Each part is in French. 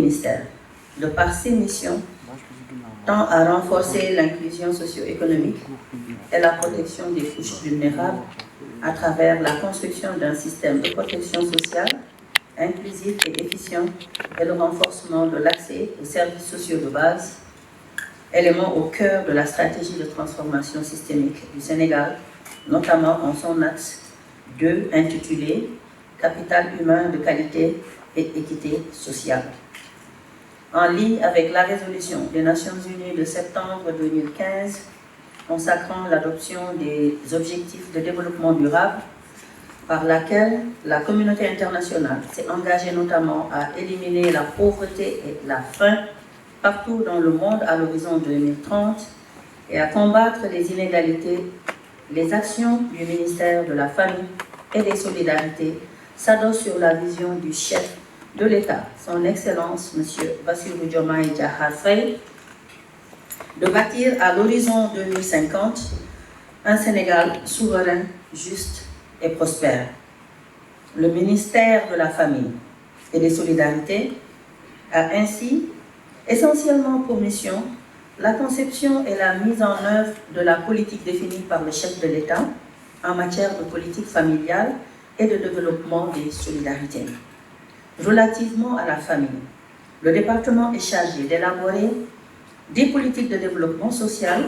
ministère, de par ses missions, tend à renforcer l'inclusion socio-économique et la protection des couches vulnérables à travers la construction d'un système de protection sociale inclusif et efficient et le renforcement de l'accès aux services sociaux de base, élément au cœur de la stratégie de transformation systémique du Sénégal, notamment en son axe 2 intitulé « Capital humain de qualité et équité sociale ». En ligne avec la résolution des Nations Unies de septembre 2015 consacrant l'adoption des objectifs de développement durable, par laquelle la communauté internationale s'est engagée notamment à éliminer la pauvreté et la faim partout dans le monde à l'horizon 2030 et à combattre les inégalités, les actions du ministère de la Famille et des Solidarités s'adossent sur la vision du chef de l'État, son Excellence M. Bassirou Diomaye Diakhar Faye, de bâtir à l'horizon 2050 un Sénégal souverain, juste et prospère. Le ministère de la Famille et des Solidarités a ainsi essentiellement pour mission la conception et la mise en œuvre de la politique définie par le chef de l'État en matière de politique familiale et de développement des solidarités. Relativement à la famille, le département est chargé d'élaborer des politiques de développement social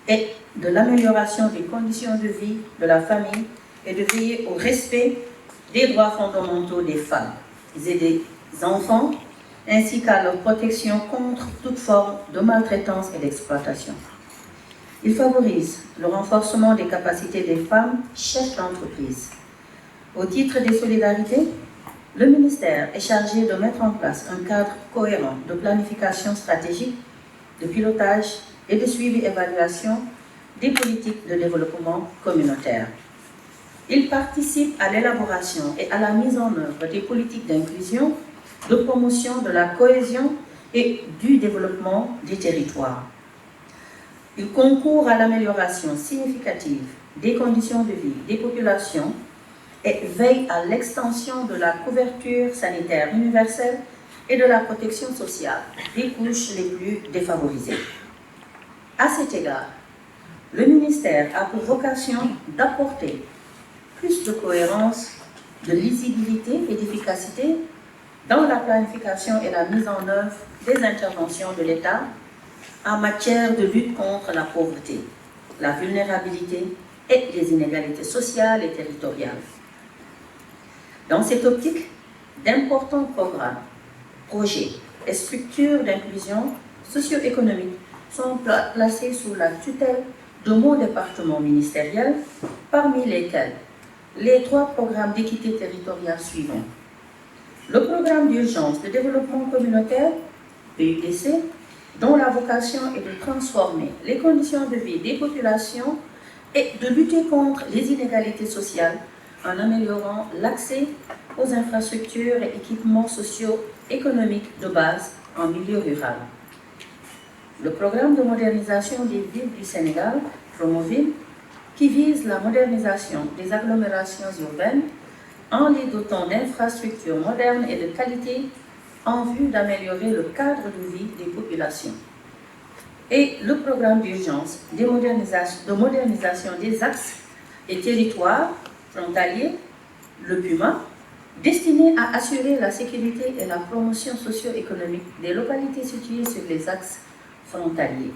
et de l'amélioration des conditions de vie de la famille et de veiller au respect des droits fondamentaux des femmes et des enfants, ainsi qu'à leur protection contre toute forme de maltraitance et d'exploitation. Il favorise le renforcement des capacités des femmes chefs d'entreprise. Au titre des solidarités, le ministère est chargé de mettre en place un cadre cohérent de planification stratégique, de pilotage et de suivi-évaluation des politiques de développement communautaire. Il participe à l'élaboration et à la mise en œuvre des politiques d'inclusion, de promotion de la cohésion et du développement des territoires. Il concourt à l'amélioration significative des conditions de vie des populations et veille à l'extension de la couverture sanitaire universelle et de la protection sociale des couches les plus défavorisées. À cet égard, le ministère a pour vocation d'apporter plus de cohérence, de lisibilité et d'efficacité dans la planification et la mise en œuvre des interventions de l'État en matière de lutte contre la pauvreté, la vulnérabilité et les inégalités sociales et territoriales. Dans cette optique, d'importants programmes, projets et structures d'inclusion socio-économique sont placés sous la tutelle de mon département ministériel, parmi lesquels les 3 programmes d'équité territoriale suivants. Le programme d'urgence de développement communautaire, PUDC, dont la vocation est de transformer les conditions de vie des populations et de lutter contre les inégalités sociales en améliorant l'accès aux infrastructures et équipements socio-économiques de base en milieu rural. Le programme de modernisation des villes du Sénégal, Promoville, qui vise la modernisation des agglomérations urbaines en les dotant d'infrastructures modernes et de qualité en vue d'améliorer le cadre de vie des populations. Et le programme d'urgence de modernisation des axes et territoires frontaliers, le PUMA, destiné à assurer la sécurité et la promotion socio-économique des localités situées sur les axes frontaliers.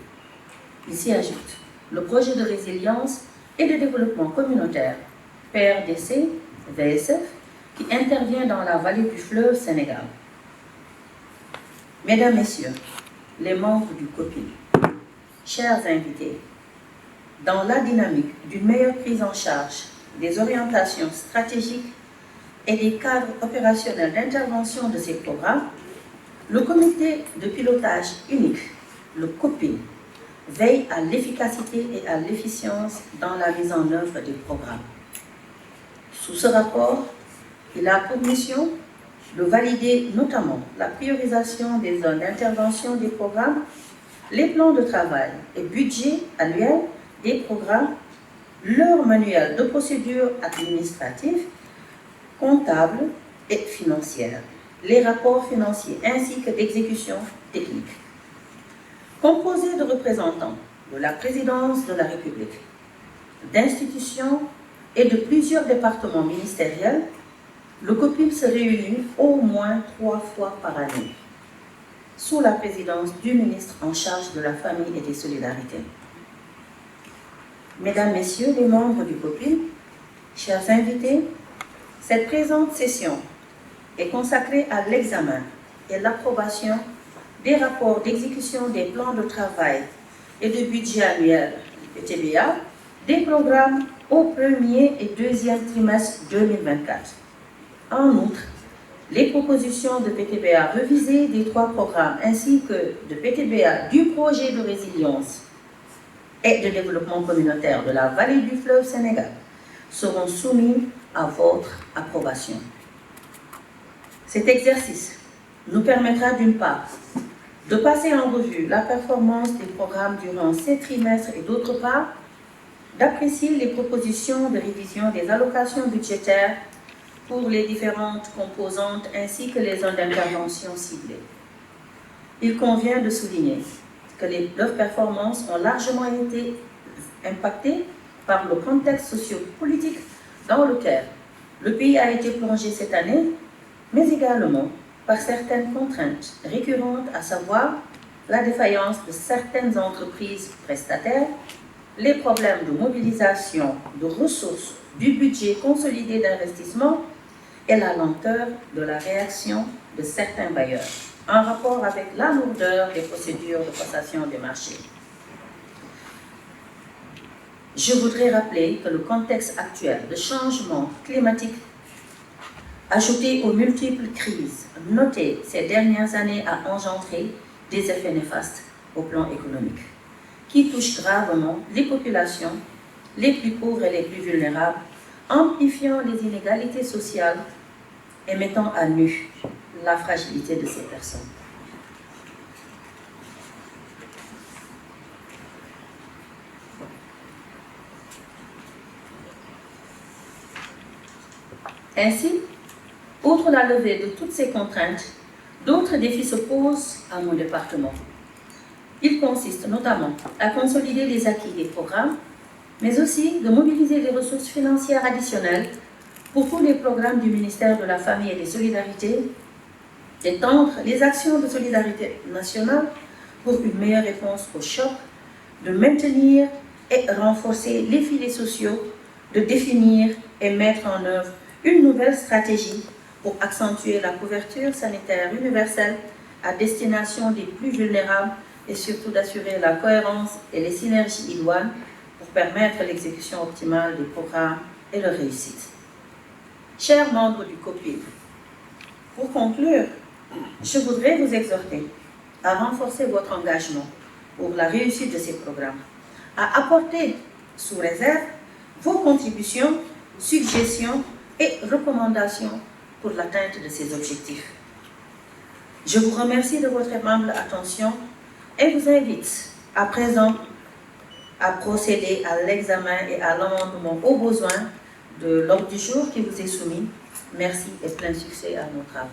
Il s'y ajoute le projet de résilience et de développement communautaire, PRDC, VSF, qui intervient dans la vallée du fleuve Sénégal. Mesdames, Messieurs, les membres du COPIL, chers invités, dans la dynamique d'une meilleure prise en charge des orientations stratégiques et des cadres opérationnels d'intervention de ces programmes, le comité de pilotage unique, le COPIL, veille à l'efficacité et à l'efficience dans la mise en œuvre des programmes. Sous ce rapport, il a pour mission de valider notamment la priorisation des zones d'intervention des programmes, les plans de travail et budget annuel des programmes, leur manuel de procédure administrative, comptable et financière, les rapports financiers ainsi que d'exécution technique. Composé de représentants de la présidence de la République, d'institutions et de plusieurs départements ministériels, le COPIL se réunit au moins 3 fois par année, sous la présidence du ministre en charge de la Famille et des Solidarités. Mesdames, Messieurs les membres du COPIL, chers invités, cette présente session est consacrée à l'examen et l'approbation des rapports d'exécution des plans de travail et de budget annuel du PTBA, des programmes au premier et deuxième trimestre 2024. En outre, les propositions de PTBA revisées des 3 programmes ainsi que de PTBA du projet de résilience et de développement communautaire de la vallée du fleuve Sénégal seront soumis à votre approbation. Cet exercice nous permettra d'une part de passer en revue la performance des programmes durant ces trimestres et d'autre part d'apprécier les propositions de révision des allocations budgétaires pour les différentes composantes ainsi que les zones d'intervention ciblées. Il convient de souligner que leurs performances ont largement été impactées par le contexte socio-politique dans lequel le pays a été plongé cette année, mais également par certaines contraintes récurrentes, à savoir la défaillance de certaines entreprises prestataires, les problèmes de mobilisation de ressources du budget consolidé d'investissement et la lenteur de la réaction de certains bailleurs, en rapport avec la lourdeur des procédures de passation des marchés. Je voudrais rappeler que le contexte actuel de changement climatique, ajouté aux multiples crises notées ces dernières années, a engendré des effets néfastes au plan économique, qui touchent gravement les populations les plus pauvres et les plus vulnérables, amplifiant les inégalités sociales et mettant à nu la fragilité de ces personnes. Ainsi, outre la levée de toutes ces contraintes, d'autres défis se posent à mon département. Ils consistent notamment à consolider les acquis des programmes, mais aussi de mobiliser les ressources financières additionnelles pour tous les programmes du ministère de la Famille et des Solidarités, d'étendre les actions de solidarité nationale pour une meilleure réponse au choc, de maintenir et renforcer les filets sociaux, de définir et mettre en œuvre une nouvelle stratégie pour accentuer la couverture sanitaire universelle à destination des plus vulnérables et surtout d'assurer la cohérence et les synergies idoines pour permettre l'exécution optimale des programmes et leur réussite. Chers membres du COPIL, pour conclure, je voudrais vous exhorter à renforcer votre engagement pour la réussite de ces programmes, à apporter sous réserve vos contributions, suggestions et recommandations pour l'atteinte de ces objectifs. Je vous remercie de votre aimable attention et vous invite à présent à procéder à l'examen et à l'amendement au besoin de l'ordre du jour qui vous est soumis. Merci et plein succès à nos travaux.